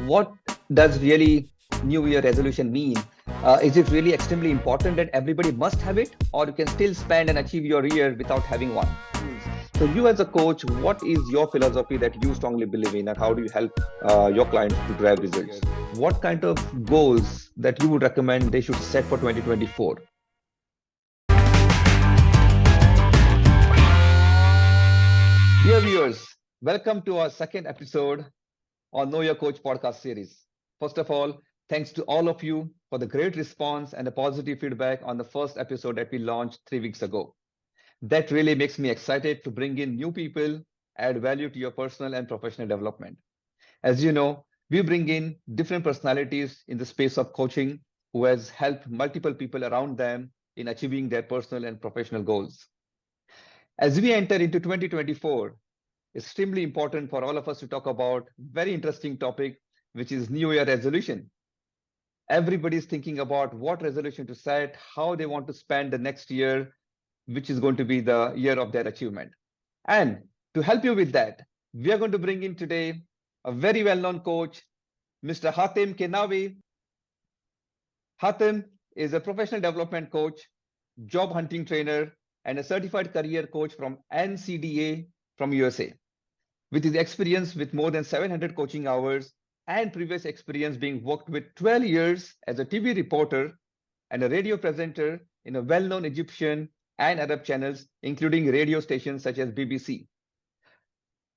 what does really New Year resolution mean? Is it really extremely important that everybody must have it, or you can still spend and achieve your year without having one? So, you as a coach, what is your philosophy that you strongly believe in, and how do you help your clients to drive results? What kind of goals that you would recommend they should set for 2024? Dear viewers, welcome to our second episode on Know Your Coach podcast series. First of all, thanks to all of you for the great response and the positive feedback on the first episode that we launched 3 weeks ago. That really makes me excited to bring in new people, add value to your personal and professional development. As you know, we bring in different personalities in the space of coaching who has helped multiple people around them in achieving their personal and professional goals. As we enter into 2024, extremely important for all of us to talk about very interesting topic, which is New Year resolution. Everybody's thinking about what resolution to set, how they want to spend the next year, which is going to be the year of their achievement. And to help you with that, we are going to bring in today a very well-known coach, Mr. Hatem Kenawi. Hatem is a professional development coach, job hunting trainer, and a certified career coach from NCDA from USA. With his experience with more than 700 coaching hours and previous experience being worked with 12 years as a TV reporter and a radio presenter in a well-known Egyptian and Arab channels, including radio stations such as BBC.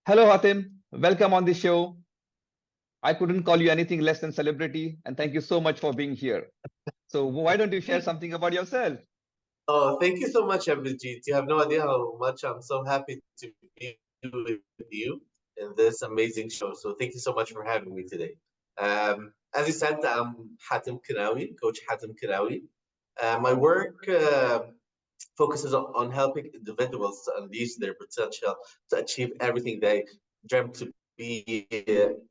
Hello, Hatem. Welcome on the show. I couldn't call you anything less than celebrity, and thank you so much for being here. So why don't you share something about yourself? Oh, thank you so much, Abhijit. You have no idea how much I'm so happy to be with you in this amazing show. So thank you so much for having me today. As you said, I'm Hatem Kenawi, Coach Hatem Kenawi. My work focuses on helping individuals to unleash their potential to achieve everything they dreamt to be,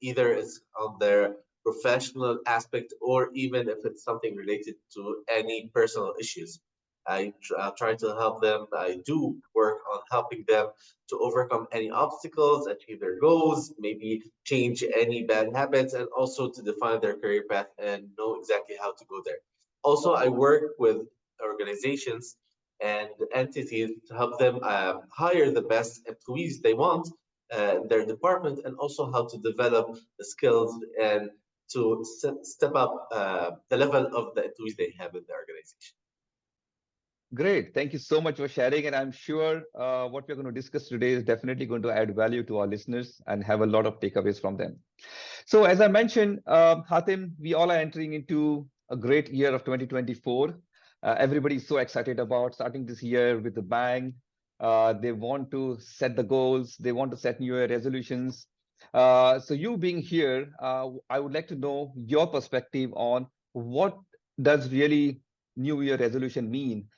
either it's on their professional aspect or even if it's something related to any personal issues. I try to help them. I do work on helping them to overcome any obstacles, achieve their goals, maybe change any bad habits, and also to define their career path and know exactly how to go there. Also, I work with organizations and entities to help them hire the best employees they want in their department, and also how to develop the skills and to step up the level of the employees they have in the organization. Great. Thank you so much for sharing. And I'm sure what we're going to discuss today is definitely going to add value to our listeners and have a lot of takeaways from them. So as I mentioned, Hatem, we all are entering into a great year of 2024. Everybody is so excited about starting this year with a bang. They want to set the goals. They want to set New Year resolutions. So you being here, I would like to know your perspective on what does really New Year resolution mean?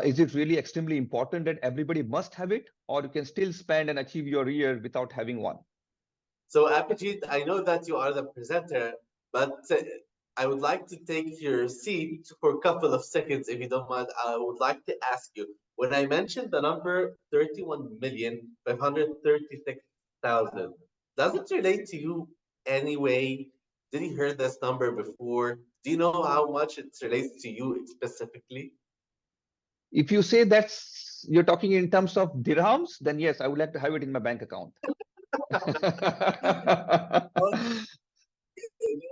Is it really extremely important that everybody must have it, or you can still spend and achieve your year without having one? So, Abhijit, I know that you are the presenter, but I would like to take your seat for a couple of seconds, if you don't mind. I would like to ask you, when I mentioned the number 31,536,000, does it relate to you anyway? Did you hear this number before? Do you know how much it relates to you specifically? If you say that's you're talking in terms of dirhams, then yes, I would like to have it in my bank account. Well,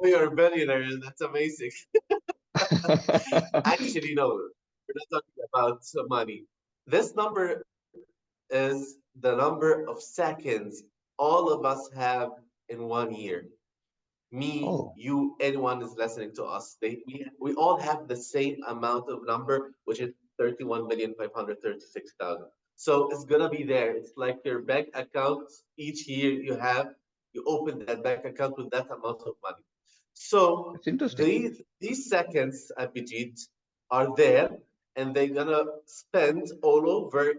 you're a billionaire. That's amazing. Actually, no, we're not talking about money. This number is the number of seconds all of us have in one year. Me, Oh, you, anyone is listening to us. We all have the same amount of number, which is 31,536,000. So it's gonna be there. It's like your bank account. Each year you open that bank account with that amount of money. So that's interesting. these seconds, Abhijit, are there, and they're gonna spend all over.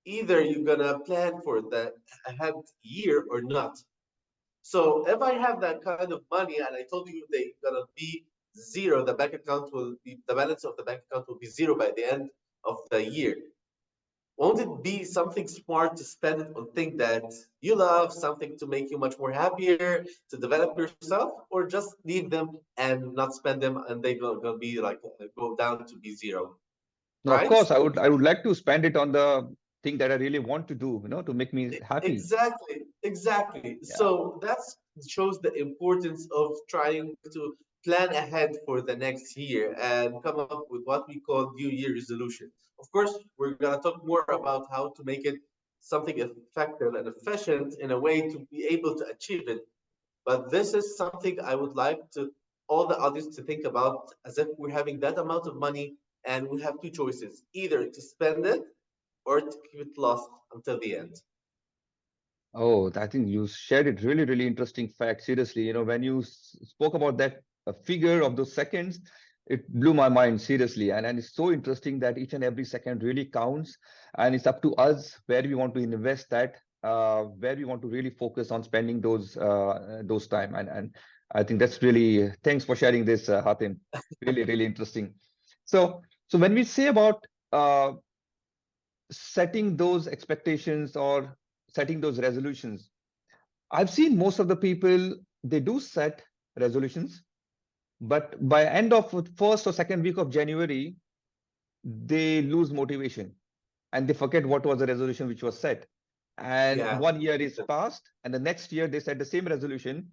Either you're gonna plan for the ahead year or not. So if I have that kind of money and I told you they're gonna be zero, the balance of the bank account will be zero by the end of the year. Won't it be something smart to spend it on things that you love, something to make you much more happier, to develop yourself, or just leave them and not spend them and they will be like go down to be zero, No, of right? course, I would like to spend it on the thing that I really want to do, to make me happy. Exactly, exactly. Yeah. So that shows the importance of trying to plan ahead for the next year and come up with what we call New Year resolution. Of course, we're gonna talk more about how to make it something effective and efficient in a way to be able to achieve it. But this is something I would like to all the audience to think about as if we're having that amount of money and we have two choices, either to spend it or to keep it lost until the end. Oh, I think you shared it really, really interesting fact. Seriously, when you spoke about that figure of those seconds, it blew my mind seriously. And it's so interesting that each and every second really counts, and it's up to us where we want to invest that, where we want to really focus on spending those time. And I think that's really thanks for sharing this, Hatim. Really, really interesting. So when we say about setting those expectations or setting those resolutions, I've seen most of the people, they do set resolutions, but by end of first or second week of January, they lose motivation and they forget what was the resolution which was set. And Yeah, 1 year is passed, and the next year they set the same resolution,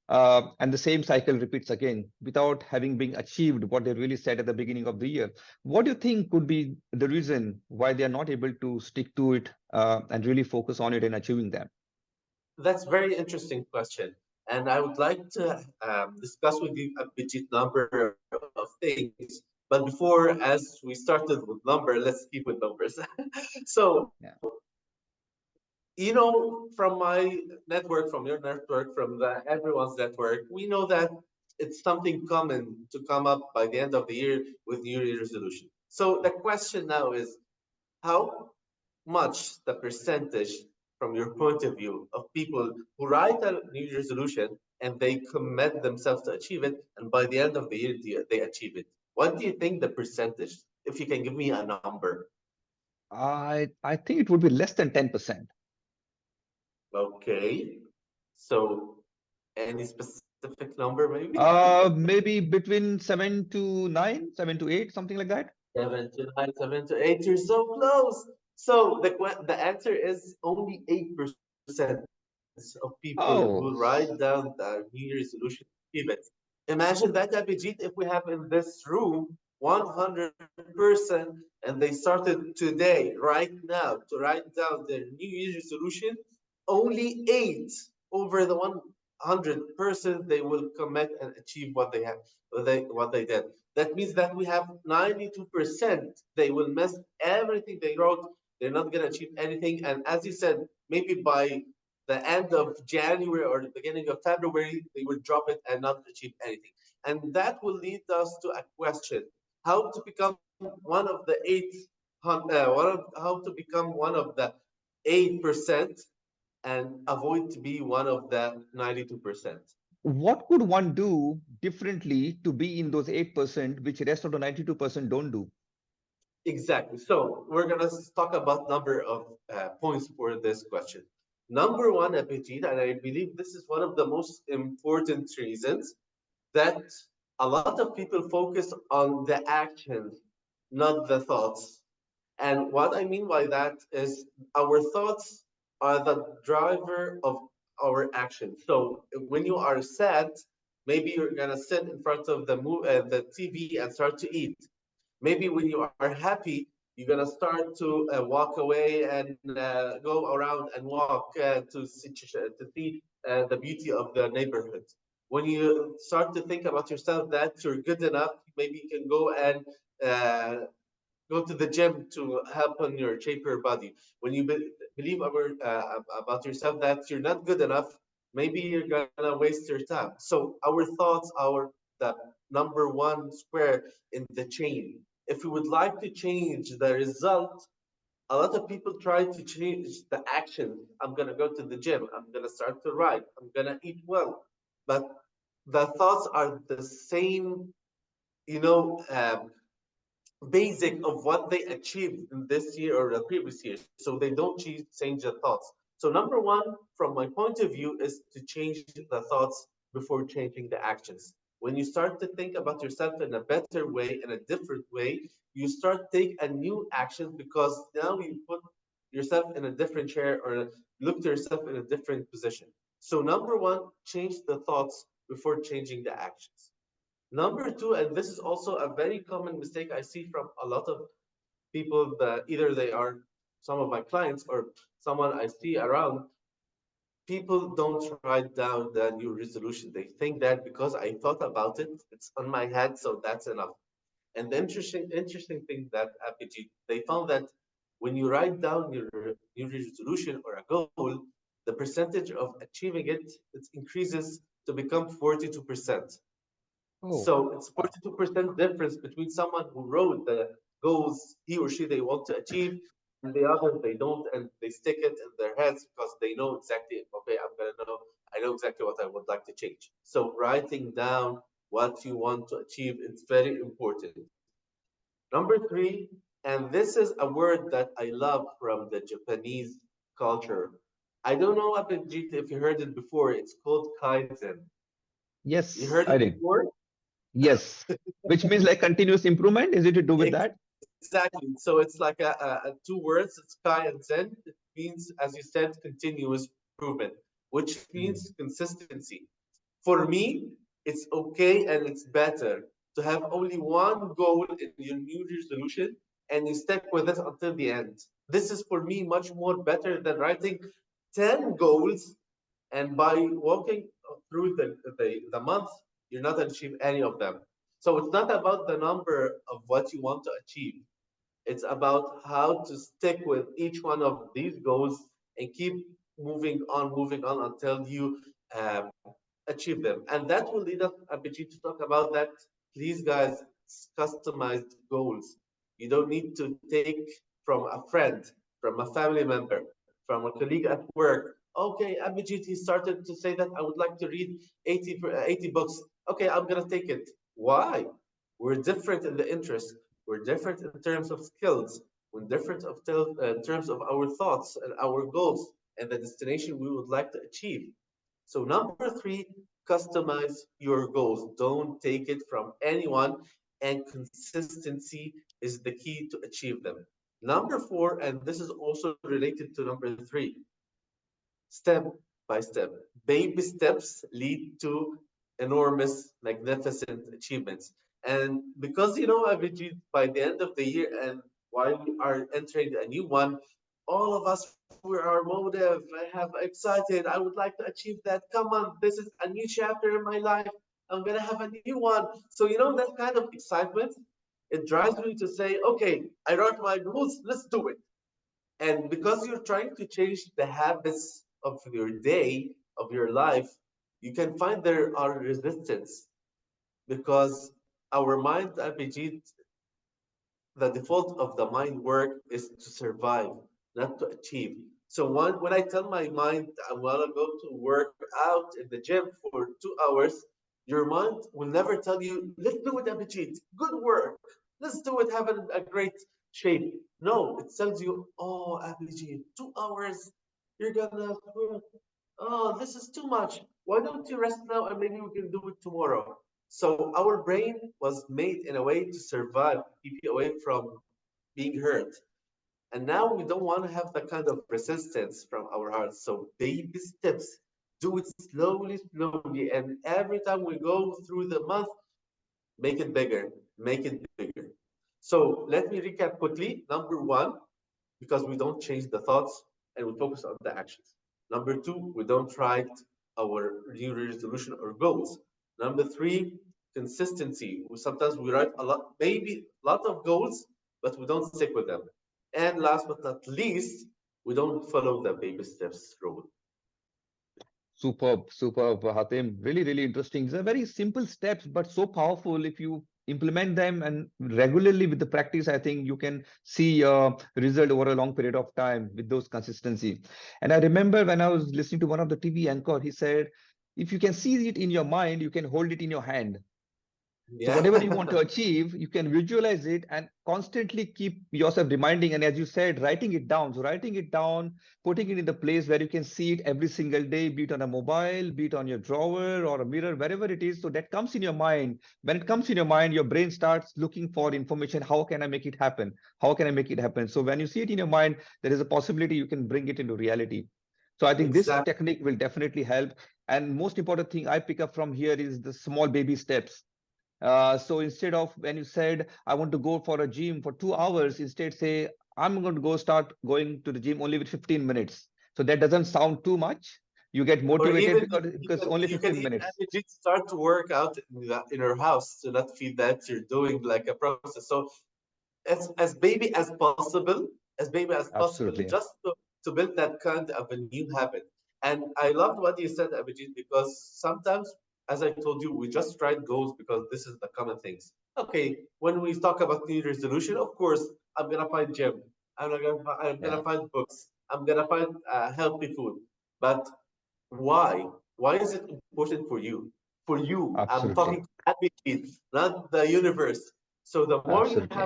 and the same cycle repeats again without having been achieved what they really said at the beginning of the year. What do you think could be the reason why they are not able to stick to it, and really focus on it and achieving them? that's very interesting question. And I would like to discuss with you a budget number of things. But before, as we started with number, let's keep with numbers. So, Yeah. from my network, from your network, from the everyone's network, we know that it's something common to come up by the end of the year with New Year resolution. So the question now is, how much the percentage from your point of view of people who write a New Year resolution and they commit themselves to achieve it, and by the end of the year they achieve it? What do you think the percentage? If you can give me a number. I think it would be less than 10%. Okay. So any specific number maybe? Maybe between 7 to 9, 7 to 8, something like that. 7 to 9, 7 to 8. You're so close. So the answer is only 8% of people who write Oh, down the New Year resolution achieve it. Imagine that, Abhijit, if we have in this room 100% and they started today, right now, to write down their New Year resolution, only 8 over the 100% they will commit and achieve what they have, what they did. That means that we have 92%. They will miss everything they wrote. They're not going to achieve anything. And as you said, maybe by the end of January or the beginning of February, they will drop it and not achieve anything. And that will lead us to a question: how to become one of the how to become one of the 8% and avoid to be one of the 92%. what could one do differently to be in those 8%, which rest of the 92% don't do? Exactly. So we're gonna talk about number of points for this question. Number one, Abhijit, and I believe this is one of the most important reasons that a lot of people focus on the actions, not the thoughts. And what I mean by that is our thoughts are the driver of our actions. So when you are sad, maybe you're gonna sit in front of the TV and start to eat. Maybe when you are happy, you're gonna start to walk away and go around and walk to see the beauty of the neighborhood. When you start to think about yourself that you're good enough, maybe you can go and uh, go to the gym to help on your shape your body. When you believe about yourself that you're not good enough, maybe you're gonna waste your time. So our thoughts are the number one square in the chain. If we would like to change the result, a lot of people try to change the action. I'm gonna go to the gym. I'm gonna start to write. I'm gonna eat well, but the thoughts are the same. You know, basic of what they achieved in this year or the previous year, so they don't change their thoughts. So number one, from my point of view, is to change the thoughts before changing the actions. When you start to think about yourself in a better way, in a different way, you start take a new action, because now you put yourself in a different chair, or look to yourself in a different position. So number one, change the thoughts before changing the actions. Number two, and this is also a very common mistake I see from a lot of people, that either they are some of my clients or someone I see around, people don't write down the new resolution. They think that because I thought about it, it's on my head, so that's enough. And the interesting thing that Abhijit, they found that when you write down your new resolution or a goal, the percentage of achieving it increases to become 42%. Oh, So it's 42% difference between someone who wrote the goals he or she they want to achieve, and the others they don't, and they stick it in their heads because they know exactly, okay, I know exactly what I would like to change. So writing down what you want to achieve is very important. Number three, and this is a word that I love from the Japanese culture. I don't know, Abhijit, if you heard it before. It's called kaizen. You yes, heard I it did. before? Yes, which means like continuous improvement. Is it to do with that? Exactly. So it's like two words. It's kai and zen. It means, as you said, continuous improvement, which means Mm. consistency. For me, it's okay and it's better to have only one goal in your new resolution and you stick with it until the end. This is for me much more better than writing 10 goals, and by walking through the month, you're not going to achieve any of them. So it's not about the number of what you want to achieve. It's about how to stick with each one of these goals and keep moving on until you um, achieve them. And that will lead us, Abhijit, to talk about that. Please, guys, customized goals. You don't need to take from a friend, from a family member, from a colleague at work. Okay, Abhijit, he started to say that I would like to read 80 books. Okay, I'm going to take it. Why? We're different in the interest. We're different in terms of skills. We're different in terms of our thoughts and our goals and the destination we would like to achieve. So number three, customize your goals. Don't take it from anyone, and consistency is the key to achieve them. Number four, and this is also related to number three, step by step. Baby steps lead to enormous, magnificent achievements. And because, Abhijit, by the end of the year and while we are entering a new one, all of us, we are motive. I have excited. I would like to achieve that. Come on, this is a new chapter in my life. I'm gonna have a new one. So that kind of excitement, it drives me to say, okay, I wrote my goals. Let's do it. And because you're trying to change the habits of your day, of your life, you can find there are resistance, because our mind, Abhijit, the default of the mind work is to survive, not to achieve. So when I tell my mind I want to go to work out in the gym for 2 hours, your mind will never tell you, let's do it, Abhijit. Good work. Let's do it, have a great shape. No, it tells you, oh, Abhijit, 2 hours, you're gonna, oh, this is too much. Why don't you rest now and maybe we can do it tomorrow? So our brain was made in a way to survive, keep you away from being hurt. And now we don't want to have that kind of resistance from our hearts. So baby steps, do it slowly, slowly. And every time we go through the month, make it bigger, make it bigger. So let me recap quickly. Number one, because we don't change the thoughts and we focus on the actions. Number two, we don't write our new resolution or goals. Number three, consistency. Sometimes we write a lot, maybe a lot of goals, but we don't stick with them. And last but not least, we don't follow the baby steps rule. Superb, superb, Hatem. Really, really interesting. These are very simple steps, but so powerful. If you implement them and regularly with the practice, I think you can see a result over a long period of time with those consistency. And I remember when I was listening to one of the TV anchor, he said, if you can see it in your mind, you can hold it in your hand. So Yeah. whatever you want to achieve, you can visualize it and constantly keep yourself reminding. And as you said, writing it down. So writing it down, putting it in the place where you can see it every single day, be it on a mobile, be it on your drawer or a mirror, wherever it is. So that comes in your mind. When it comes in your mind, your brain starts looking for information. How can I make it happen? How can I make it happen? So when you see it in your mind, there is a possibility you can bring it into reality. So I think this Exactly. technique will definitely help. And most important thing I pick up from here is the small baby steps. So instead of when you said, I want to go for a gym for 2 hours, instead say, I'm going to go start going to the gym only with 15 minutes. So that doesn't sound too much. You get Or motivated even because only you can 15 even minutes. actually start to work out in your house to not feel that you're doing like a process. So as baby as possible, Absolutely. just to build that kind of a new habit. And I loved what you said, Abhijit, because sometimes, as I told you, we just write goals because this is the common things. Okay, when we talk about New Year's resolution, of course, I'm gonna find gym. I'm Yeah, gonna find books. I'm gonna find healthy food. But why? Why is it important for you? For you, I'm absolutely. talking to Abhijit, not the universe. So Absolutely.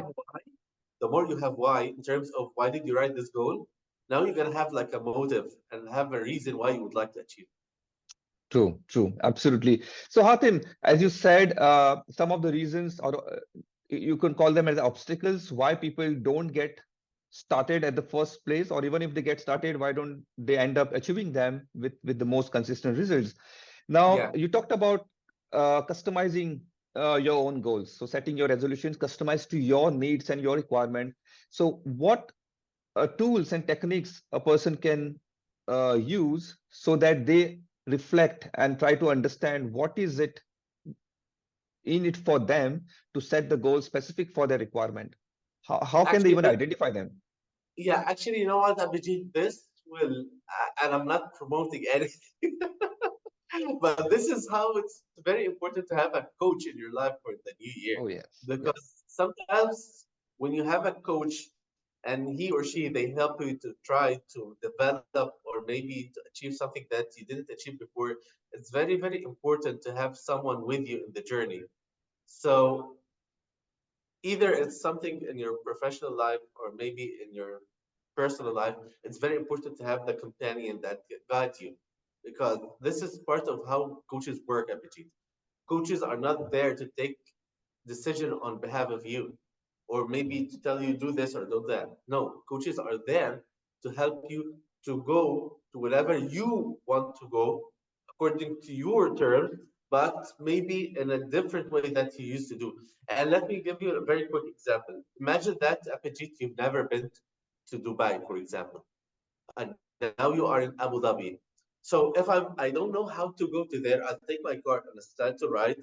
the more you have why in terms of why did you write this goal, now you're gonna have like a motive and have a reason why you would like to achieve. True, true, absolutely. So, Hatim, as you said, some of the reasons, or you can call them as obstacles, why people don't get started at the first place, or even if they get started, why don't they end up achieving them with the most consistent results? Now, Yeah, you talked about customizing your own goals, so setting your resolutions customized to your needs and your requirement. So, what tools and techniques a person can use so that they reflect and try to understand what is it in it for them to set the goal specific for their requirement. How can they actually, even identify them? yeah, actually, you know what, Abhijit, this will, and I'm not promoting anything, but this is how it's very important to have a coach in your life for the new year. Oh, yes. Yeah. Because sometimes when you have a coach and he or she, they help you to try to develop or maybe to achieve something that you didn't achieve before, it's very, very important to have someone with you in the journey. So either it's something in your professional life or maybe in your personal life, it's very important to have the companion that guides you because this is part of how coaches work, Abhijit. Coaches are not there to take decision on behalf of you or maybe to tell you do this or do that. No, coaches are there to help you to go to wherever you want to go according to your terms, but maybe in a different way that you used to do. And let me give you a very quick example. Imagine that, Apajit, you've never been to Dubai, for example, and now you are in Abu Dhabi. So if I don't know how to go to there, I'll take my car and start to ride.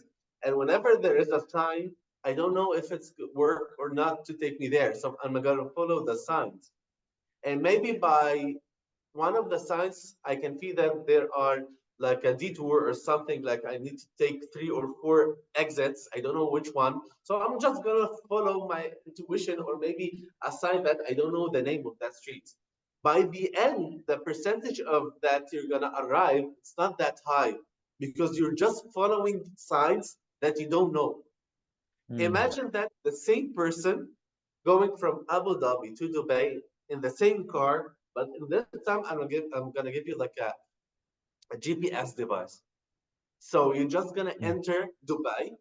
And whenever there is a sign, I don't know if it's work or not to take me there. So I'm gonna follow the signs. And maybe by one of the signs, I can see that there are like a detour or something like I need to take 3 or 4 exits. I don't know which one. So I'm just gonna follow my intuition or maybe a sign that I don't know the name of that street. By the end, the percentage of that you're gonna arrive, it's not that high because you're just following signs that you don't know. Hmm. Imagine that the same person going from Abu Dhabi to Dubai in the same car, but in this time I'm gonna give you like a GPS device. So you're just gonna Hmm. enter Dubai,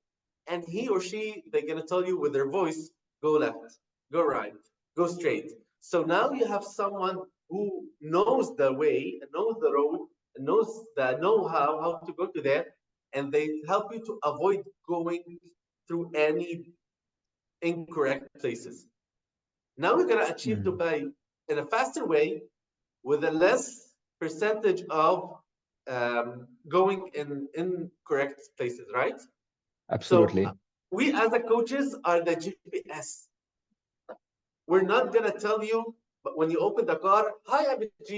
and he or she they're gonna tell you with their voice, go left, go right, go straight. So now you have someone who knows the way, knows the road, knows the know-how how to go to there, and they help you to avoid going through any incorrect places. Now we're gonna achieve Hmm. Dubai in a faster way with a less percentage of going in incorrect places, right? So Absolutely. we as a coaches are the GPS. We're not gonna tell you, but when you open the car, hi Abhijit,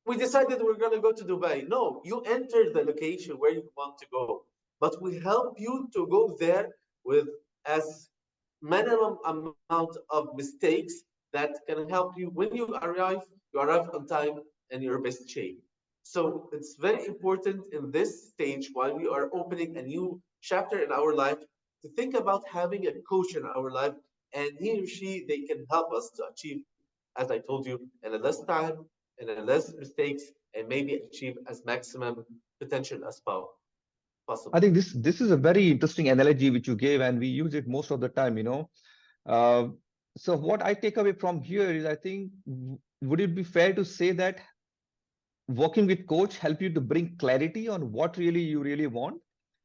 we decided we're gonna go to Dubai. No, you enter the location where you want to go, but we help you to go there with as minimum amount of mistakes that can help you when you arrive on time and your best shape. So it's very important in this stage while we are opening a new chapter in our life to think about having a coach in our life, and he or she they can help us to achieve, as I told you, in a less time, in a less mistakes, and maybe achieve as maximum potential as I possible. think this is a very interesting analogy which you gave, and we use it most of the time, you know. Uh, so what I take away from here is, I think, would it be fair to say that working with coach help you to bring clarity on what really you really want?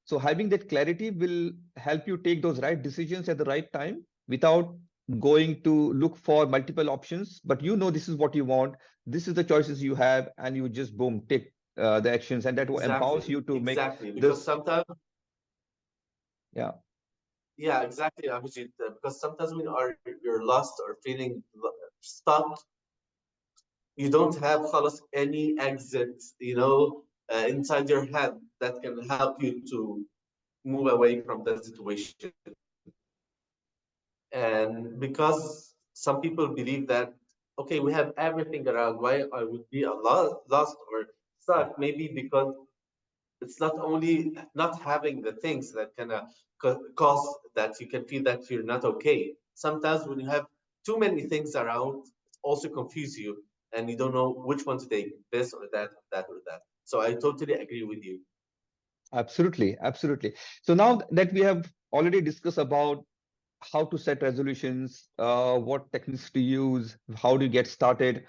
So having that clarity will help you take those right decisions at the right time without going to look for multiple options, but you know this is what you want, this is the choices you have, and you just boom take the actions, and that empowers Exactly, you to make exactly. Because this. sometimes, Yeah, yeah, exactly, Abhijit. Because sometimes when you're lost or feeling stuck, you don't have خلاص any exit, inside your head that can help you to move away from that situation. And because some people believe that, okay, we have everything around, why I would be a lost or stuck? Maybe because it's not only not having the things that can cause that you can feel that you're not okay. Sometimes when you have too many things around, it also confuse you and you don't know which one to take, this or that, that or that. So I totally agree with you. absolutely, absolutely. So now that we have already discussed about how to set resolutions, what techniques to use, how do you get started.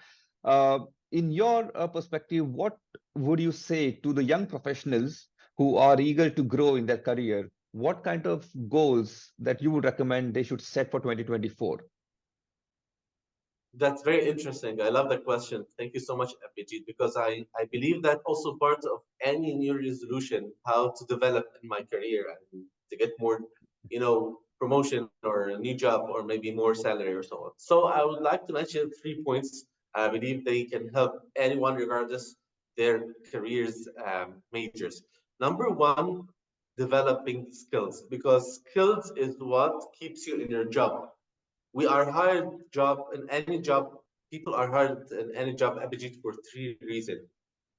Uh, in your perspective, what would you say to the young professionals who are eager to grow in their career? What kind of goals that you would recommend they should set for 2024? That's very interesting. I love the question. Thank you so much, Abhijit, because I believe that also part of any new resolution, how to develop in my career and to get more, promotion or a new job or maybe more salary or so on. So I would like to mention 3 points. I believe they can help anyone regardless their careers majors. Number one, developing skills, because skills is what keeps you in your job. We are hired job in any job. People are hired in any job, Abhijit, for three reasons.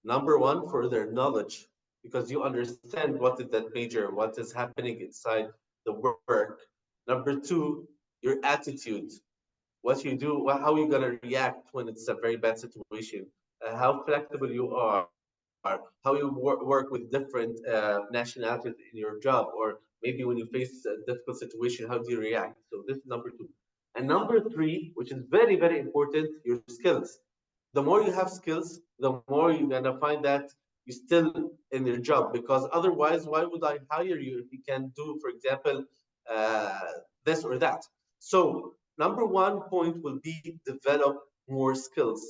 Number one, for their knowledge, because you understand what is that major, what is happening inside the work. Number two, your attitude, what you do, how you're gonna react when it's a very bad situation, how flexible you are, how you work with different nationalities in your job, or maybe when you face a difficult situation, how do you react? So this is number two. And number three, which is very, very important, your skills. The more you have skills, the more you're gonna find that you're still in your job. Because otherwise, why would I hire you if you can do, for example, uh, this or that? So number one point will be develop more skills,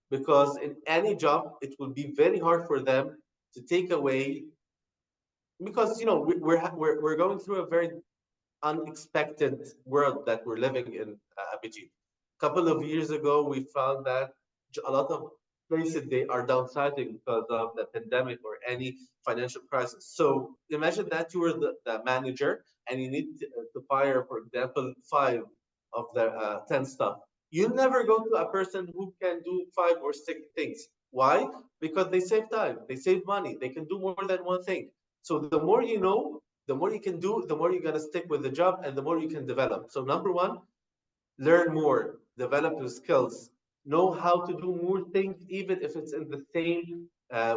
because in any job it will be very hard for them to take away, because we're going through a very unexpected world that we're living in, Abhijit. A couple of years ago, we found that a lot of places they are downsizing because of the pandemic or any financial crisis. So imagine that you were the manager and you need to fire, for example, five of the 10 staff. You never go to a person who can do five or six things. Why? Because they save time, they save money, they can do more than one thing. So the more you know, the more you can do, the more you're going to stick with the job and the more you can develop. So, number one, learn more, develop your skills, know how to do more things, even if it's in the same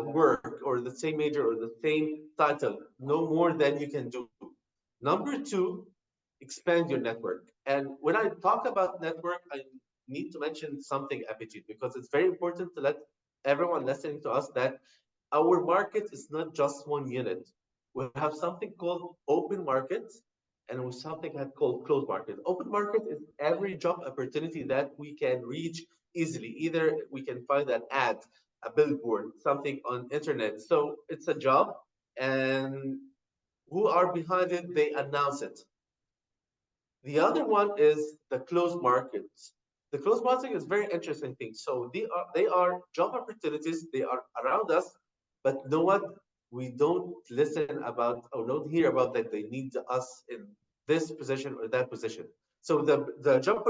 work or the same major or the same title. Know more than you can do. Number two, expand your network. And when I talk about network, I need to mention something, Abhijit, because it's very important to let everyone listening to us that our market is not just one unit. We have something called open market and we something called closed market. Open market is every job opportunity that we can reach easily. Either we can find an ad, a billboard, something on internet. So it's a job, and who are behind it, they announce it. The other one is the closed markets. The closed market is very interesting thing. So they are job opportunities. They are around us, but no one, we don't listen about or don't hear about that they need us in this position or that position. So the job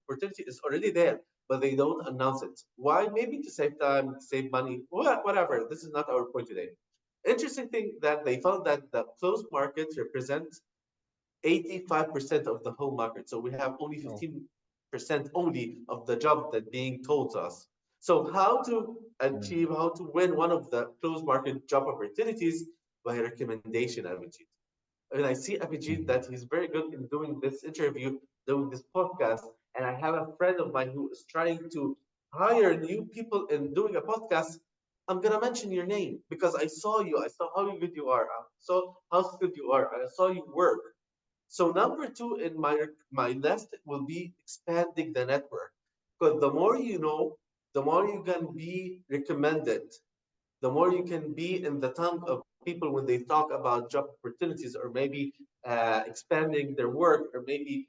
opportunity is already there, but they don't announce it. Why? Maybe to save time, save money, whatever. This is not our point today. Interesting thing that they found that the closed markets represent 85% of the whole market. So we have only Oh. 15% only of the job that being told to us. So how to Mm. achieve, how to win one of the closed market job opportunities? By recommendation, Abhijit. And I see Abhijit that Mm. he's very good in doing this interview, doing this podcast. And I have a friend of mine who is trying to hire new people in doing a podcast. I'm gonna mention your name because I saw you. I saw how good you are. I saw how skilled you are. I saw you work. So number two in my list will be expanding the network. Because the more you know, the more you can be recommended, the more you can be in the tongue of people when they talk about job opportunities, or maybe expanding their work, or maybe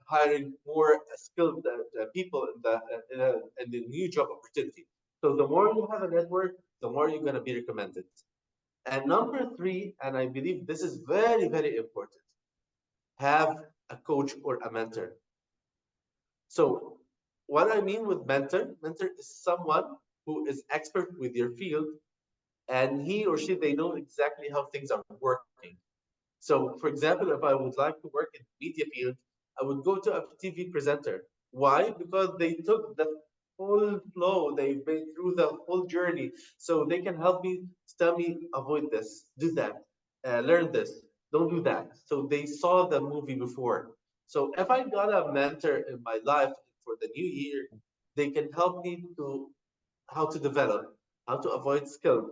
hiring more skilled people in the new job opportunity. So the more you have a network, the more you're going to be recommended. And number three, and I believe this is very, very important, have a coach or a mentor. So what I mean with mentor is someone who is expert with your field, and he or she, they know exactly how things are working. So for example, if I would like to work in the media field, I would go to a TV presenter. Why? Because they took the full flow, they've been through the whole journey, so they can help me, tell me avoid this, do that, learn this, don't do that. So they saw the movie before. So if I got a mentor in my life for the new year, they can help me to how to develop, how to avoid skill,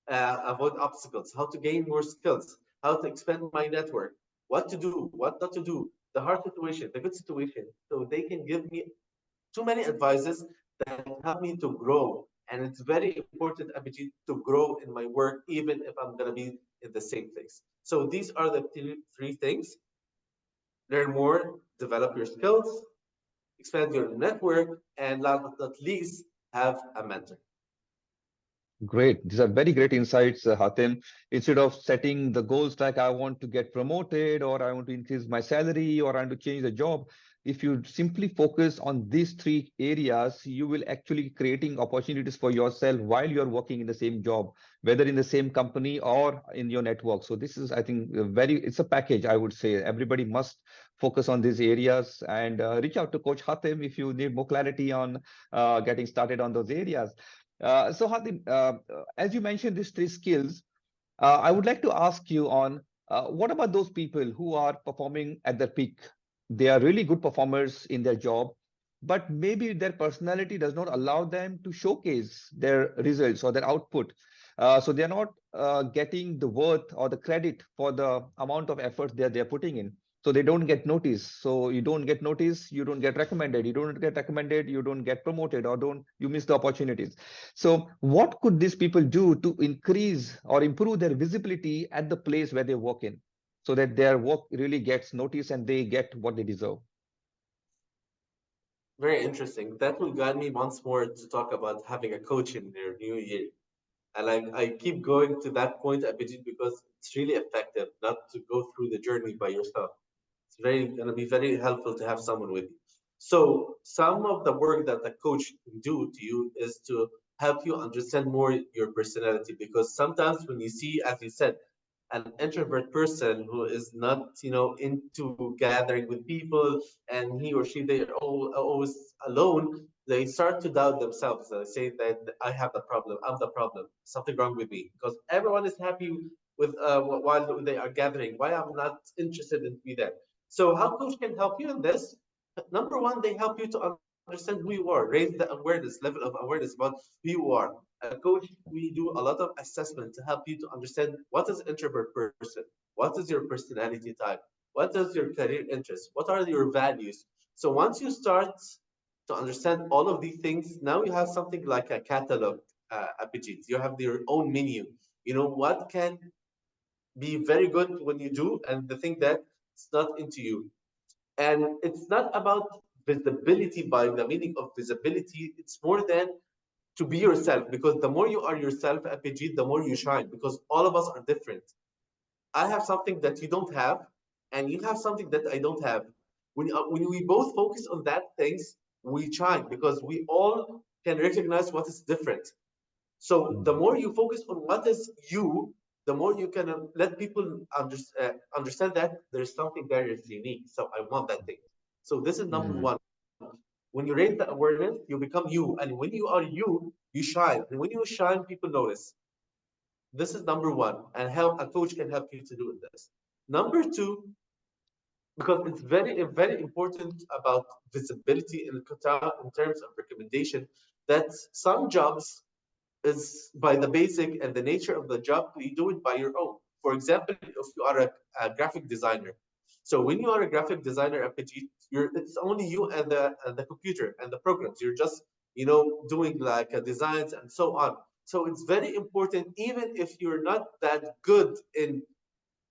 avoid obstacles, how to gain more skills, how to expand my network, what to do, what not to do, the hard situation, the good situation. So they can give me too many advices that help me to grow. And it's very important, Abhijit, to grow in my work, even if I'm going to be in the same place. So these are the three things: learn more, develop your skills, expand your network, and last but not least, have a mentor. Great. These are very great insights, Hatem. Instead of setting the goals like I want to get promoted, or I want to increase my salary, or I want to change the job, if you simply focus on these three areas, you will actually creating opportunities for yourself while you're working in the same job, whether in the same company or in your network. So this is, I think, it's a package, I would say. Everybody must focus on these areas and reach out to Coach Hatem if you need more clarity on getting started on those areas. So Hatim, as you mentioned these three skills, I would like to ask you on what about those people who are performing at their peak? They are really good performers in their job, but maybe their personality does not allow them to showcase their results or their output. So they're not getting the worth or the credit for the amount of effort they're putting in. So they don't get noticed. So you don't get noticed, you don't get recommended. You don't get recommended, you don't get promoted, or don't you miss the opportunities. So, what could these people do to increase or improve their visibility at the place where they work in, so that their work really gets noticed and they get what they deserve? Very interesting. That will guide me once more to talk about having a coach in their new year. And I keep going to that point, Abhijit, because it's really effective not to go through the journey by yourself. It's very going to be very helpful to have someone with you. So some of the work that the coach can do to you is to help you understand more your personality, because sometimes when you see, as you said, an introvert person who is not, into gathering with people, and he or she, they're always alone, they start to doubt themselves. They say that I have the problem, I'm the problem, something wrong with me, because everyone is happy with while they are gathering. Why I'm not interested in be there? So how coach can help you in this? Number one, they help you to understand who you are, raise the awareness, level of awareness about who you are. A coach, we do a lot of assessment to help you to understand what is introvert person, what is your personality type, what is your career interest, what are your values. So once you start to understand all of these things, now you have something like a catalog, Abhijit. You have your own menu. You know what can be very good when you do, and the thing that it's not into you. And it's not about visibility by the meaning of visibility. It's more than to be yourself, because the more you are yourself, FPG, the more you shine, because all of us are different. I have something that you don't have, and you have something that I don't have. When we both focus on that things, we shine because we all can recognize what is different. So the Mm. more you focus on what is you, the more you can let people understand that there's something there is unique. So I want that thing. So this is number Mm. one. When you raise the awareness, you become you, and when you are you, you shine. And when you shine, people notice. This is number one, and how a coach can help you to do this. Number two, because it's very important about visibility in terms of recommendation, that some jobs is by the basic and the nature of the job, you do it by your own. For example, if you are a graphic designer, so when you are a graphic designer, FPG, it's only you and the computer and the programs. You're just doing like designs and so on. So it's very important, even if you're not that good in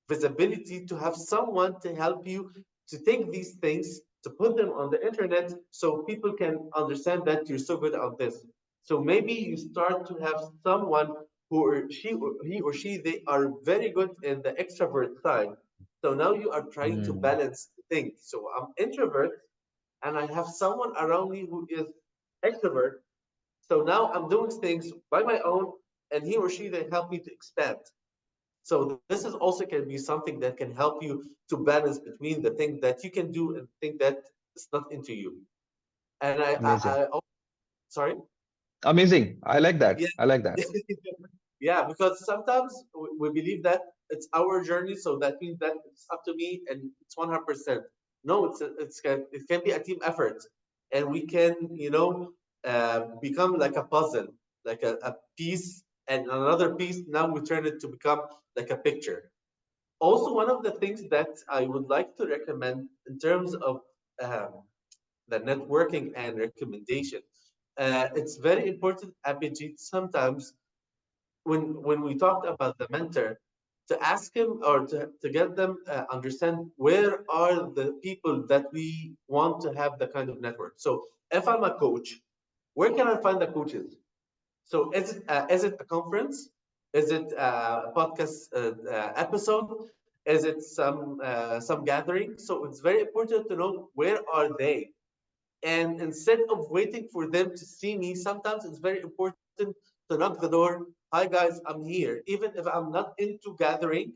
visibility, to have someone to help you to take these things to put them on the internet so people can understand that you're so good at this. So maybe you start to have someone who or she or he or she, they are very good in the extrovert side. So now you are trying to Mm. balance things. So I'm introvert and I have someone around me who is extrovert. So now I'm doing things by my own, and he or she, they help me to expand. So this is also can be something that can help you to balance between the thing that you can do and the thing that is not into you. And Amazing. sorry. Amazing. I like Yeah. that. I like that. Yeah, because sometimes we believe that it's our journey, so that means that it's up to me and it's 100%. No, it can be a team effort, and we can become like a puzzle, like a piece and another piece. Now we turn it to become like a picture. Also, one of the things that I would like to recommend in terms of um, the networking and recommendation, it's very important, Abhijit, sometimes when we talked about the mentor, to ask him or to get them understand where are the people that we want to have the kind of network. So if I'm a coach, where can I find the coaches? So is it a conference? Is it a podcast episode? Is it some gathering? So it's very important to know where are they, and instead of waiting for them to see me, sometimes it's very important to knock the door. Hi guys, I'm here. Even if I'm not into gathering,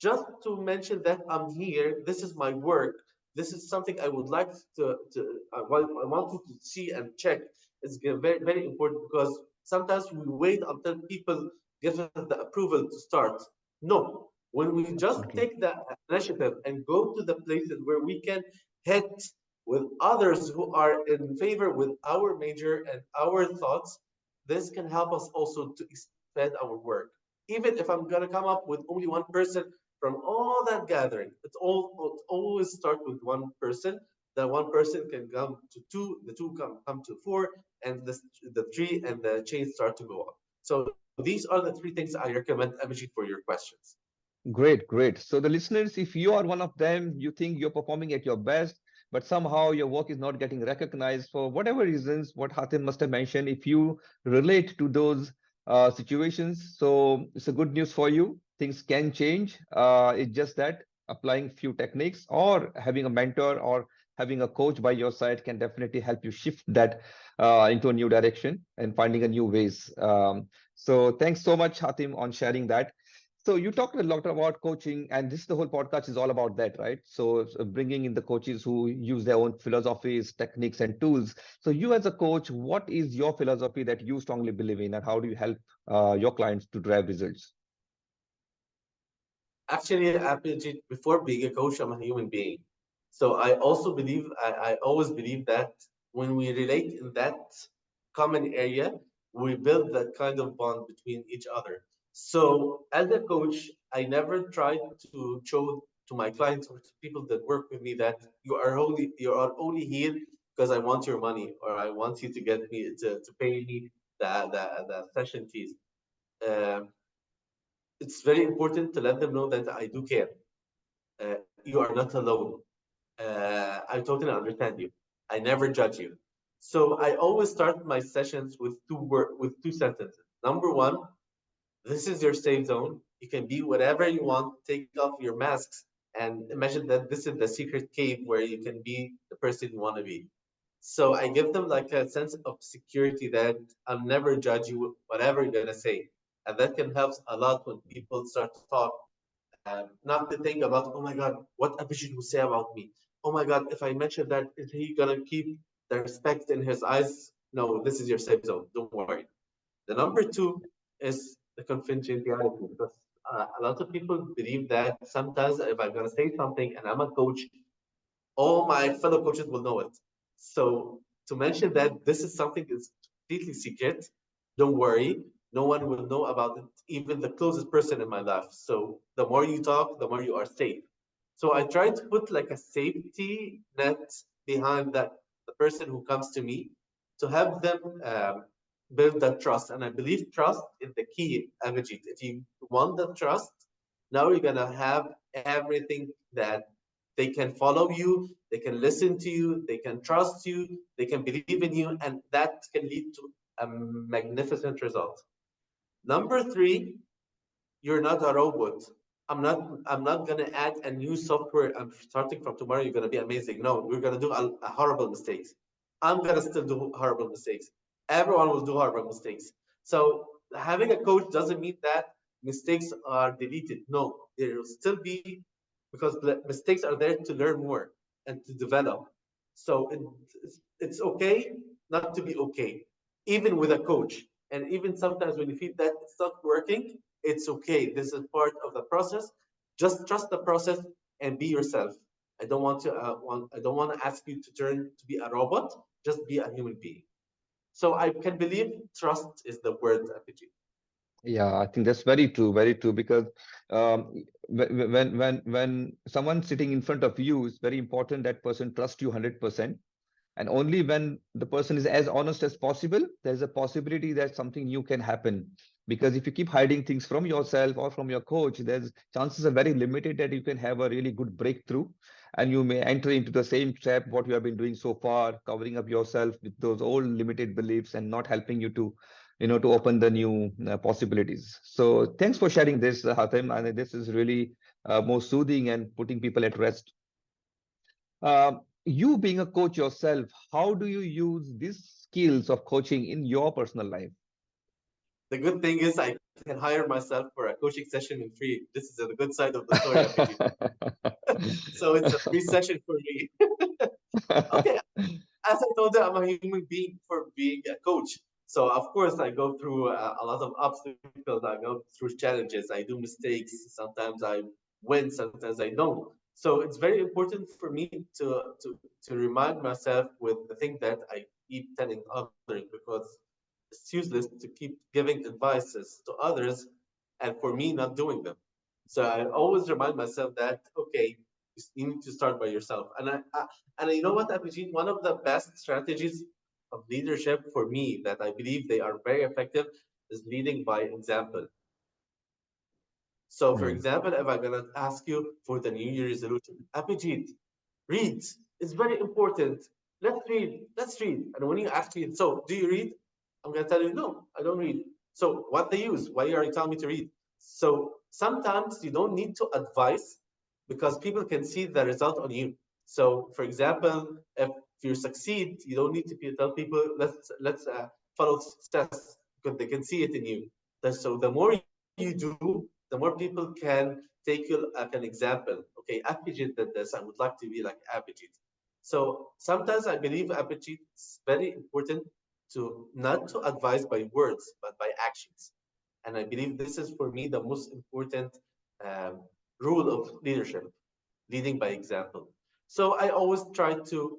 just to mention that I'm here. This is my work. This is something I would like I want you to see and check. It's very important, because sometimes we wait until people give us the approval to start. No, when we just Absolutely. take the initiative and go to the places where we can hit with others who are in favor with our major and our thoughts, this can help us also to expand our work. Even if I'm gonna come up with only one person from all that gathering, it always start with one person. The one person can come to two, the two come to four, and the three and the chain start to go up. So these are the three things I recommend, Abhijit, for your questions. Great, great. So the listeners, if you are one of them, you think you're performing at your best, but somehow your work is not getting recognized for whatever reasons, what Hatim must have mentioned, if you relate to those situations, so it's a good news for you. Things can change. It's just that applying few techniques or having a mentor or having a coach by your side can definitely help you shift that into a new direction and finding a new ways. So thanks so much, Hatim, on sharing that. So you talked a lot about coaching, and this the whole podcast is all about that, right? So bringing in the coaches who use their own philosophies, techniques, and tools. So you as a coach, what is your philosophy that you strongly believe in, and how do you help your clients to drive results? Actually, Abhijit, before being a coach, I'm a human being. So I also believe, I always believe that when we relate in that common area, we build that kind of bond between each other. So as a coach, I never try to show to my clients or to people that work with me that you are only here because I want your money, or I want you to get me to pay me the session fees. Um, it's very important to let them know that I do care. You are not alone. I totally understand you. I never judge you. So I always start my sessions with with two sentences. Number one, this is your safe zone. You can be whatever you want. Take off your masks and imagine that this is the secret cave where you can be the person you want to be. So I give them like a sense of security that I'll never judge you, whatever you're gonna say. And that can help a lot when people start to talk, not to think about, oh my God, what Abhijit will say about me. Oh my God, if I mention that, is he gonna keep the respect in his eyes? No, this is your safe zone. Don't worry. The number two is the confidentiality, because a lot of people believe that sometimes if I'm gonna say something and I'm a coach, all my fellow coaches will know it. So to mention that this is something that's completely secret, don't worry, no one will know about it, even the closest person in my life. So the more you talk, the more you are safe. So I try to put like a safety net behind that the person who comes to me to help them build that trust. And I believe trust is the key, Abhijit. If you want the trust, now you're gonna have everything that they can follow you, they can listen to you, they can trust you, they can believe in you, and that can lead to a magnificent result. Number three, you're not a robot. I'm not gonna add a new software. I'm starting from tomorrow, you're gonna be amazing. No, we're gonna do a horrible mistakes. I'm gonna still do horrible mistakes. Everyone will do horrible mistakes. So having a coach doesn't mean that mistakes are deleted. No, there will still be, because mistakes are there to learn more and to develop. So it's okay not to be okay, even with a coach. And even sometimes when you feel that it's not working, it's okay. This is part of the process. Just trust the process and be yourself. I don't want to ask you to turn to be a robot. Just be a human being. So I can believe trust is the word, Abhijit. Yeah, I think that's very true. Because when someone sitting in front of you, it's very important that person trusts you 100%. And only when the person is as honest as possible, there's a possibility that something new can happen. Because if you keep hiding things from yourself or from your coach, there's chances are very limited that you can have a really good breakthrough, and you may enter into the same trap what you have been doing so far, covering up yourself with those old limited beliefs and not helping you to, to open the new possibilities. So thanks for sharing this, Hatem. And this is really more soothing and putting people at rest. You being a coach yourself, how do you use these skills of coaching in your personal life? The good thing is I can hire myself for a coaching session in free. This is the good side of the story, Abhijit. So it's a free session for me. Okay, as I told you, I'm a human being for being a coach. So of course I go through a lot of obstacles. I go through challenges. I do mistakes. Sometimes I win. Sometimes I don't. So it's very important for me to remind myself with the thing that I keep telling others, because it's useless to keep giving advices to others and for me not doing them. So I always remind myself that okay, you need to start by yourself. And you know what, Abhijit? One of the best strategies of leadership for me that I believe they are very effective is leading by example. So, for Hmm. example, if I'm gonna ask you for the New Year resolution, Abhijit, read. It's very important. Let's read. Let's read. And when you ask me, so do you read? I'm gonna tell you, no, I don't read. So what they use? Why are you telling me to read? So sometimes you don't need to advise because people can see the result on you. So for example, if you succeed, you don't need to tell people let's follow success because they can see it in you. So the more you do, the more people can take you as an example. Okay, Abhijit did this. I would like to be like Abhijit. So sometimes I believe Abhijit is very important to not to advise by words but by actions. And I believe this is for me the most important um, rule of leadership, leading by example. So I always try to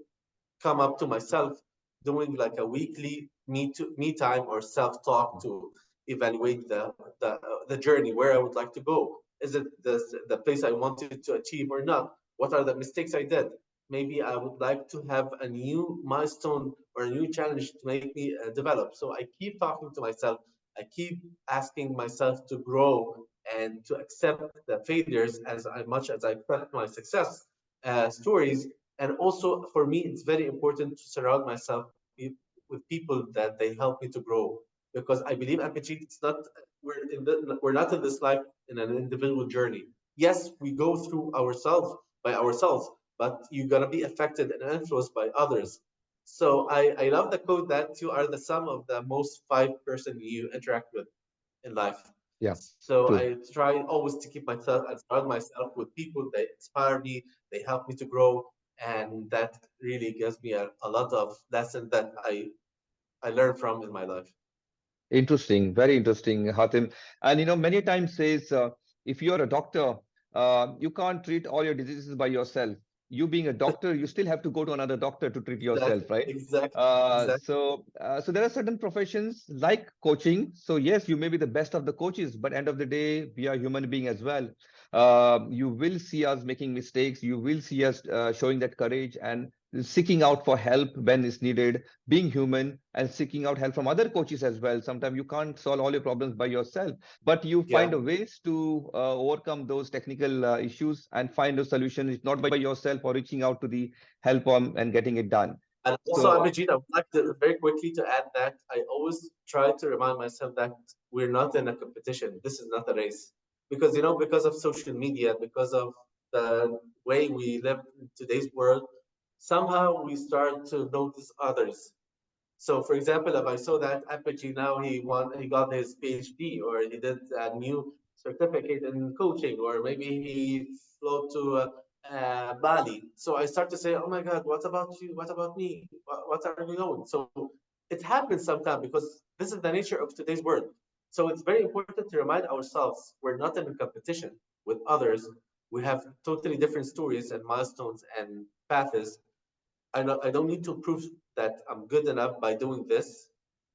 come up to myself doing like a weekly me time or self talk to evaluate the journey where I would like to go. Is it the place I wanted to achieve or not? What are the mistakes I did? Maybe I would like to have a new milestone or a new challenge to make me develop. So I keep talking to myself. I keep asking myself to grow and to accept the failures as much as I accept my success stories. And also for me, it's very important to surround myself with people that they help me to grow. Because I believe Abhijit, it's not we're not in this life in an individual journey. Yes, we go through ourselves by ourselves, but you're gonna be affected and influenced by others. So I love the quote that you are the sum of the most five person you interact with. in life. Yeah, So true. I try always to keep myself and surround myself with people that inspire me, they help me to grow, and that really gives me a lot of lessons that I learn from in my life. Interesting, very interesting, Hatim. And many times says if you're a doctor, you can't treat all your diseases by yourself. You being a doctor, you still have to go to another doctor to treat yourself, right? Exactly. So there are certain professions like coaching. So yes, you may be the best of the coaches, but end of the day, we are human being as well. You will see us making mistakes. You will see us showing that courage and seeking out for help when it's needed, being human and seeking out help from other coaches as well. Sometimes you can't solve all your problems by yourself, but you find Yeah. a ways to overcome those technical issues and find a solution. It's not by yourself or reaching out to the help and getting it done. And also, So Abhijit, I would like to very quickly to add that I always try to remind myself that we're not in a competition. This is not a race. Because, because of social media, because of the way we live in today's world, somehow we start to notice others. So, for example, if I saw that Apogee now he got his PhD or he did a new certificate in coaching or maybe he flew to Bali. So I start to say, oh my God, what about you? What about me? What are we doing? So it happens sometimes because this is the nature of today's world. So it's very important to remind ourselves we're not in a competition with others. We have totally different stories and milestones and paths. I don't need to prove that I'm good enough by doing this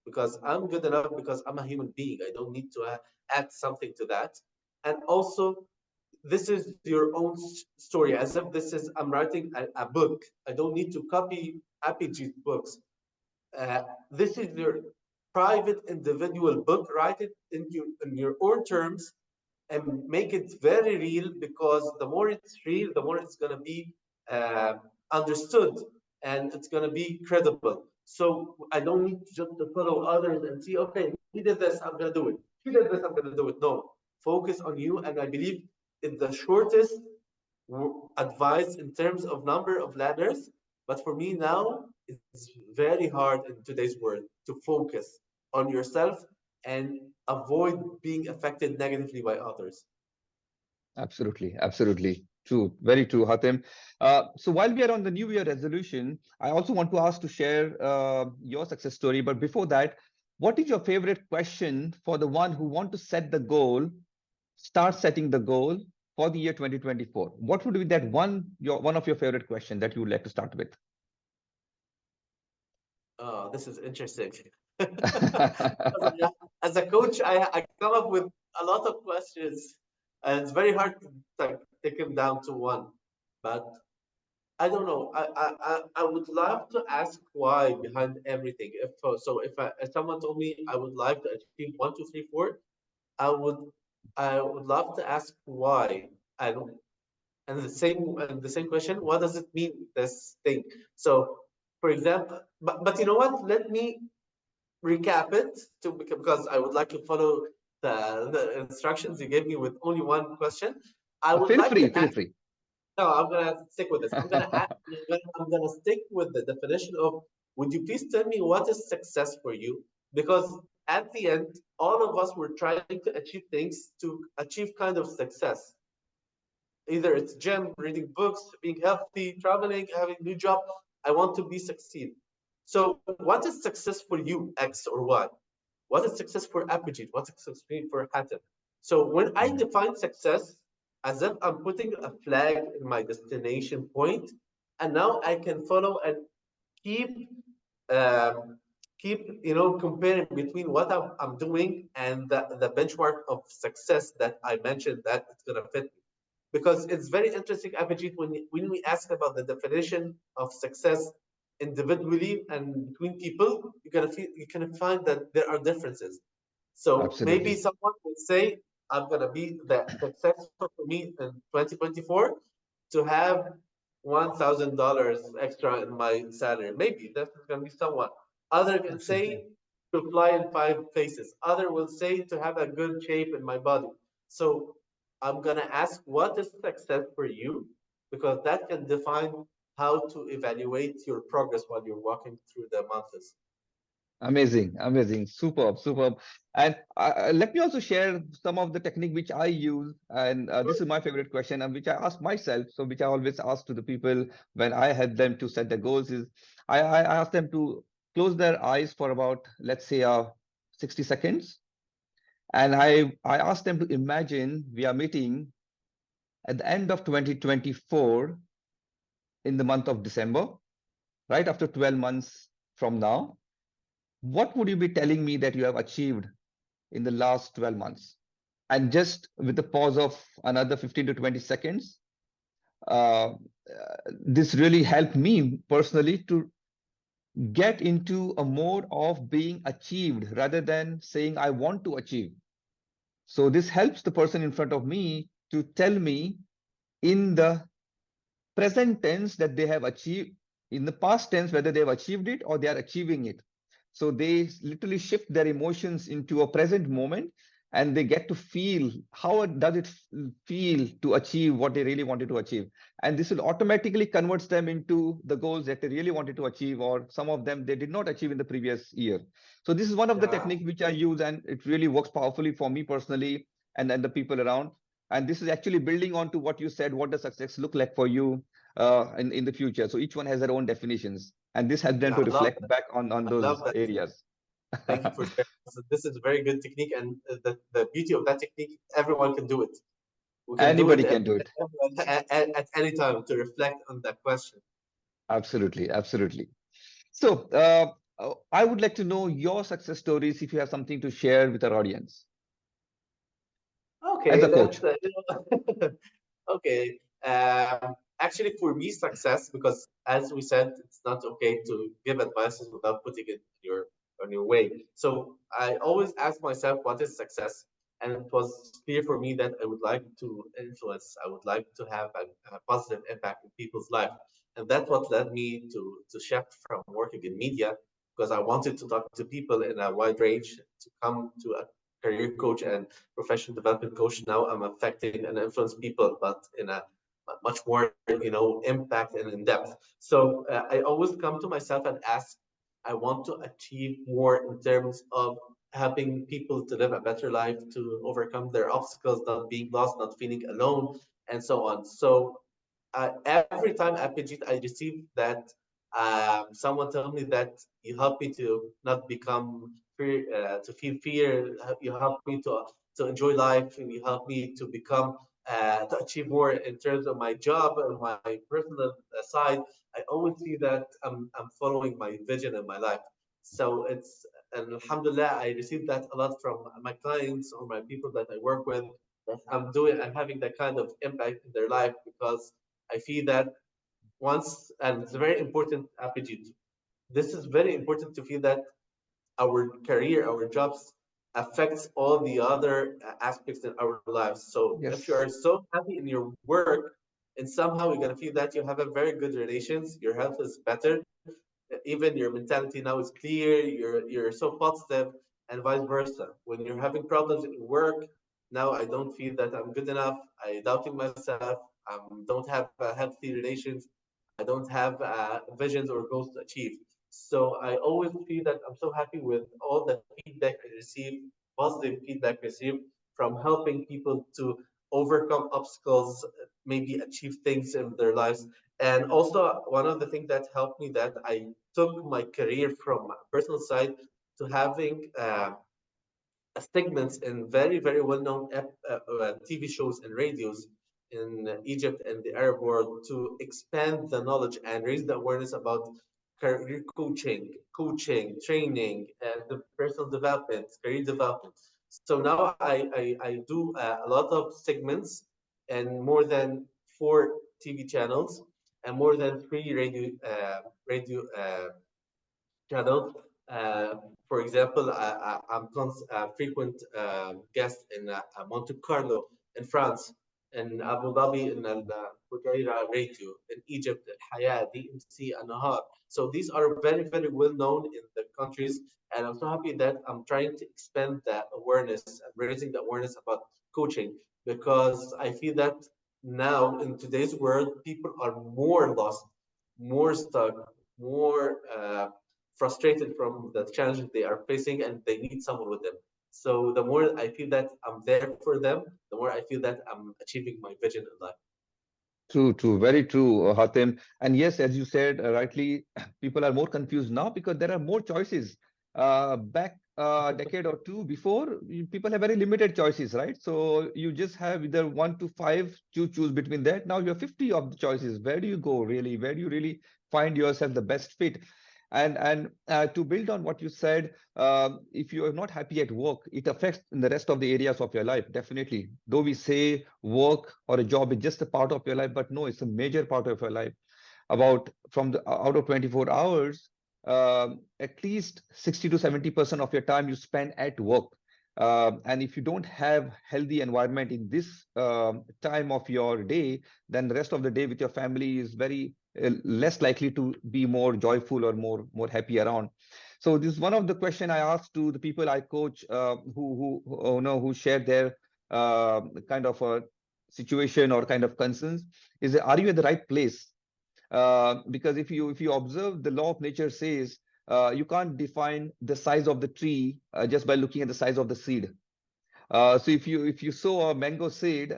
because I'm good enough because I'm a human being. I don't need to add something to that. And also, this is your own story, as if this is I'm writing a book. I don't need to copy Apogee books. This is your private individual book. Write it in your own terms and make it very real because the more it's real, the more it's going to be uh, understood and it's going to be credible. So I don't need just to follow others and see, okay, he did this, I'm going to do it. He did this, I'm going to do it. No, focus on you. And I believe it's the shortest advice in terms of number of ladders. But for me now, it's very hard in today's world to focus on yourself and avoid being affected negatively by others. absolutely, absolutely true, very true, Hatem. So while we are on the New Year resolution, I also want to ask to share your success story. But before that, what is your favorite question for the one who want to set the goal, start setting the goal for the year 2024? What would be that one of your favorite question that you would like to start with? Oh, this is interesting. Because, yeah, as a coach, I come up with a lot of questions, and it's very hard to like take them down to one. But I don't know. I would love to ask why behind everything. If someone told me I would like to achieve one, two, three, four, I would I would love to ask why. I don't. And the same question, what does it mean, this thing? So, for example, but you know what? Let me recap it because I would like to follow the instructions you gave me with only one question. I would Feel like free, to feel ask. free. No, I'm gonna stick with this. I'm gonna stick with the definition of. Would you please tell me what is success for you? Because at the end, all of us were trying to achieve things to achieve kind of success. Either it's gym, reading books, being healthy, traveling, having a new job. I want to be succeed. So what is success for you, X or Y? What is success for Abhijit? What's success for Hatem? So when I Mm. define success as if I'm putting a flag in my destination point, and now I can follow and keep um, keep comparing between what I'm doing and the benchmark of success that I mentioned that it's gonna fit me. Because it's very interesting, Abhijit, when we ask about the definition of success individually and between people, you can find that there are differences. So maybe Absolutely. someone would say, I'm gonna be the successful for me in 2024 to have $1,000 extra in my salary. Maybe that's gonna be someone. Other can Absolutely. say to fly in 5 places. Other will say to have a good shape in my body. So I'm gonna ask what is success for you, because that can define how to evaluate your progress while you're walking through the months. Amazing, amazing, superb, superb. And let me also share some of the technique which I use, and this is my favorite question, and which I ask myself. So, which I always ask to the people when I help them to set their goals is, I ask them to close their eyes for about, let's say, 60 seconds, and I ask them to imagine we are meeting at the end of 2024 in the month of December, right after 12 months from now. What would you be telling me that you have achieved in the last 12 months? And just with a pause of another 15 to 20 seconds, uh, this really helped me personally to get into a mode of being achieved rather than saying I want to achieve. So this helps the person in front of me to tell me in the present tense that they have achieved, in the past tense whether they have achieved it or they are achieving it. So they literally shift their emotions into a present moment, and they get to feel how does it feel to achieve what they really wanted to achieve. And this will automatically converts them into the goals that they really wanted to achieve, or some of them they did not achieve in the previous year. So this is one of the Yeah, techniques which I use, and it really works powerfully for me personally and the people around. And this is actually building on to what you said, what does success look like for you in the future. So each one has their own definitions, and this helps them yeah, to I love reflect that. back on I love those that. areas. Thank you for sharing. So this is a very good technique, and the beauty of that technique, everyone can do it. We can do it Anybody can do it. at any time to reflect on that question. Absolutely, absolutely. So I would like to know your success stories if you have something to share with our audience as Okay, a coach. that's okay. Actually, for me, success, because as we said, it's not okay to give advices without putting it in your on your way. So I always ask myself, what is success? And it was clear for me that I would like to influence. I would like to have a positive impact in people's life, and that's what led me to shift from working in media because I wanted to talk to people in a wide range to come to a career coach and professional development coach. Now I'm affecting and influence people, but in a much more, impact and in depth. So I always come to myself and ask, I want to achieve more in terms of helping people to live a better life, to overcome their obstacles, not being lost, not feeling alone, and so on. So every time Abhijit, I receive that someone tell me that you help me to not become fear, to feel fear. You help me to enjoy life, and you help me to become to achieve more in terms of my job and my personal side. I always see that I'm following my vision in my life. So it's and Alhamdulillah, I receive that a lot from my clients or my people that I work with. That I'm having that kind of impact in their life because I feel that once, and it's very important, Abhijit, this is very important to feel that our career, our jobs affects all the other aspects in our lives. So if you are Yes. so happy in your work, and somehow you're gonna feel that you have a very good relations, your health is better, even your mentality now is clear, you're so positive, and vice versa. When you're having problems in work, now I don't feel that I'm good enough. I doubting myself. I don't have healthy relations. I don't have visions or goals to achieve. So I always feel that I'm so happy with all the feedback I receive, positive feedback received from helping people to overcome obstacles, maybe achieve things in their lives. And also, one of the things that helped me that I took my career from a personal side to having segments in very, very well-known TV shows and radios in Egypt and the Arab world to expand the knowledge and raise the awareness about career coaching, training, the personal development, career development. So now I do a lot of segments and more than 4 TV channels and more than 3 radio channel. Uh, for example, I'm a frequent guest in Monte Carlo in France, in Abu Dhabi, in Fujairah Radio, in Egypt, Al Hayat, DMC, and Nahar. So these are very, very well known in the countries, and I'm so happy that I'm trying to expand that awareness and raising the awareness about coaching because I feel that now in today's world, people are more lost, more stuck, more frustrated from the challenges they are facing, and they need someone with them. So the more I feel that I'm there for them, the more I feel that I'm achieving my vision in life. True, true, very true, Hatem. And yes, as you said rightly, people are more confused now because there are more choices. Back a decade or two before, people have very limited choices, right? So you just have either one to five to choose between that. Now you have 50 of the choices. Where do you go really? Where do you really find yourself the best fit? And to build on what you said, if you are not happy at work, it affects in the rest of the areas of your life, definitely. Though we say work or a job is just a part of your life, but no, it's a major part of your life. About from the out of 24 hours, at least 60 to 70% of your time you spend at work. And if you don't have healthy environment in this time of your day, then the rest of the day with your family is very less likely to be more joyful or more happy around. So this is one of the question I asked to the people I coach, who you know, who share their kind of a situation or kind of concerns, is that, are you at the right place? Because if you observe, the law of nature says you can't define the size of the tree just by looking at the size of the seed. So if you sow a mango seed,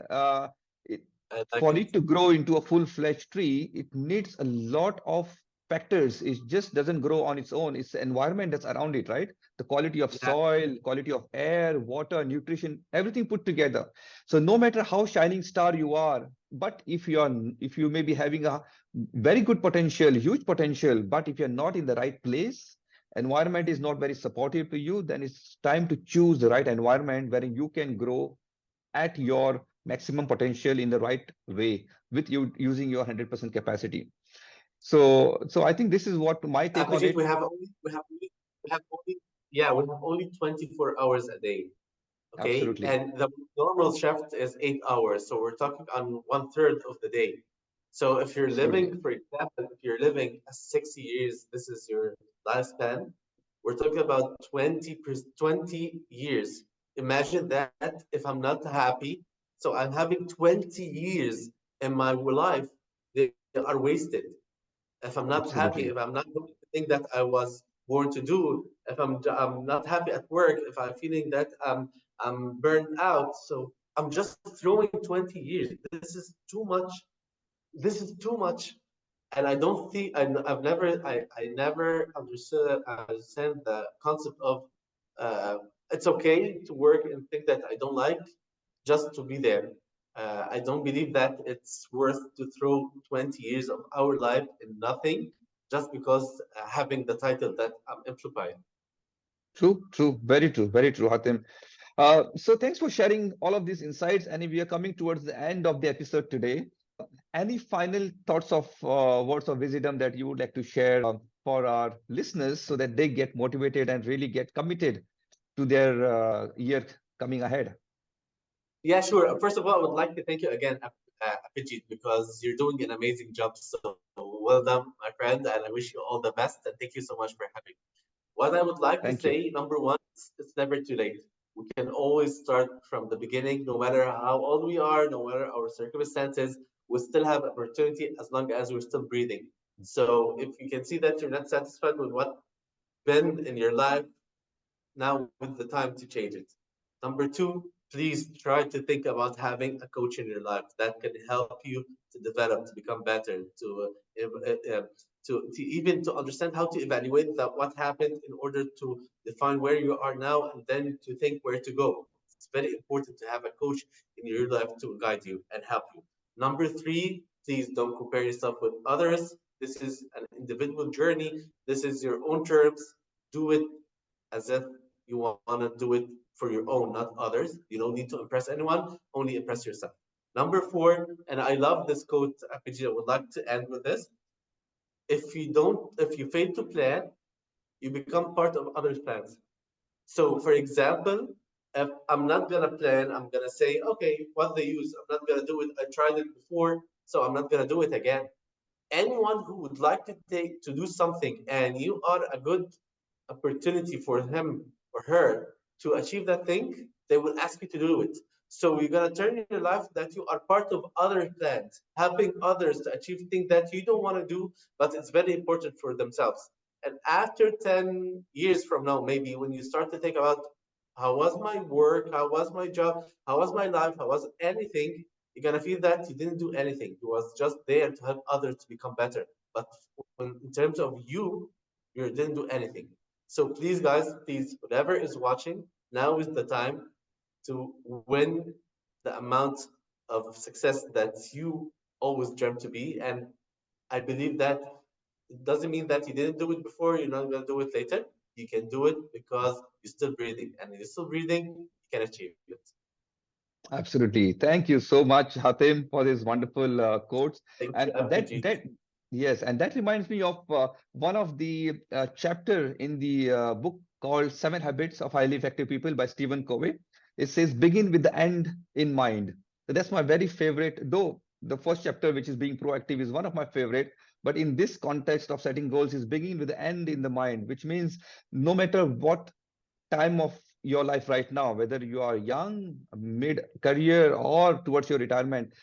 it, I like for it. it to grow into a full-fledged tree, it needs a lot of factors. It just doesn't grow on its own. It's the environment that's around it, right? The quality of Yeah, soil, quality of air, water, nutrition, everything put together. So no matter how shining star you are, but if you may be having a very good potential, huge potential, but if you're not in the right place, environment is not very supportive to you, then it's time to choose the right environment where you can grow at your maximum potential in the right way with you using your 100% capacity. So I think this is what my take on Abhijit, it. we have only, yeah, we have only 24 hours a day. Okay, Absolutely. and the normal shift is 8 hours, so we're talking on one third of the day. So if you're Absolutely. living, for example, if you're living 60 years, this is your lifespan. We're talking about 20 years. Imagine that if I'm not happy, so I'm having 20 years in my life, they are wasted. If I'm not happy, if I'm Absolutely. not doing the thing that I was born to do, if I'm not happy at work, if I'm feeling that I'm burned out, so I'm just throwing 20 years. This is too much. This is too much, and I don't think I never understand the concept of it's okay to work and think that I don't like just to be there. I don't believe that it's worth to throw 20 years of our life in nothing just because having the title that I'm amplifying. True, true, very true, Hatim. So thanks for sharing all of these insights. And we are coming towards the end of the episode today. Any final thoughts of words of wisdom that you would like to share for our listeners so that they get motivated and really get committed to their year coming ahead? Yeah, sure. First of all, I would like to thank you again, Abhijit, because you're doing an amazing job. So well done, my friend, and I wish you all the best. And thank you so much for having me. What I would like to Thank you. say, number one, it's never too late. We can always start from the beginning, no matter how old we are, no matter our circumstances, we still have opportunity as long as we're still breathing. So if you can see that you're not satisfied with what been in your life, now is the time to change it. Number two, please try to think about having a coach in your life that can help you to develop, to become better, to even to understand how to evaluate that what happened in order to define where you are now and then to think where to go. It's very important to have a coach in your life to guide you and help you. Number three, please don't compare yourself with others. This is an individual journey. This is your own terms. Do it as if you want to do it for your own, not others. You don't need to impress anyone, only impress yourself. Number four, and I love this quote, Apiji, I would like to end with this. If you fail to plan, you become part of others' plans. So, for example, if I'm not gonna plan, I'm gonna say, okay, what they use, I'm not gonna do it. I tried it before, so I'm not gonna do it again. Anyone who would like to do something and you are a good opportunity for him or her to achieve that thing, they will ask you to do it. So you're gonna turn your life that you are part of other plans, helping others to achieve things that you don't want to do, but it's very important for themselves. And after 10 years from now, maybe when you start to think about how was my work, how was my job, how was my life, how was anything, you're gonna feel that you didn't do anything. You was just there to help others to become better. But in terms of you, you didn't do anything. So please, guys, please, whoever is watching, now is the time to win the amount of success that you always dreamt to be. And I believe that it doesn't mean that you didn't do it before, you're not going to do it later. You can do it because you're still breathing. And if you're still breathing, you can achieve it. Absolutely. Thank you so much, Hatem, for these wonderful quotes. Thank you, And Abhijit. yes, and that reminds me of one of the chapter in the book called Seven Habits of Highly Effective People by Stephen Covey. It says, begin with the end in mind. So that's my very favorite, though the first chapter, which is being proactive, is one of my favorite. But in this context of setting goals, is begin with the end in the mind, which means no matter what time of your life right now, whether you are young, mid career, or towards your retirement,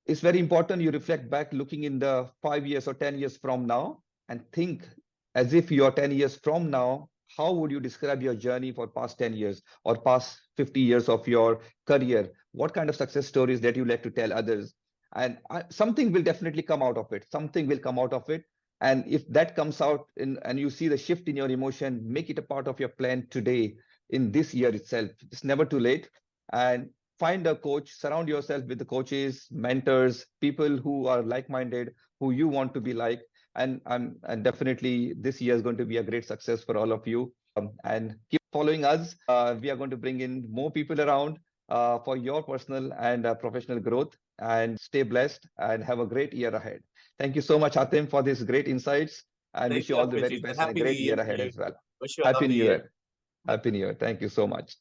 it's very important you reflect back looking in the 5 years or 10 years from now and think as if you are 10 years from now. How would you describe your journey for past 10 years or past 50 years of your career? What kind of success stories that you like to tell others? And something will definitely come out of it. Something will come out of it. And if that comes out and you see the shift in your emotion, make it a part of your plan today, in this year itself. It's never too late. And find a coach, surround yourself with the coaches, mentors, people who are like-minded, who you want to be like. And definitely this year is going to be a great success for all of you. And keep following us. We are going to bring in more people around for your personal and professional growth. And stay blessed and have a great year ahead. Thank you so much, Hatem, for these great insights, and Thank wish you you, all the very Abhijit. And best and a Happy New great Year year to ahead you. as well. Wish you a Happy lovely New year. Year. Happy New Year. Thank you so much.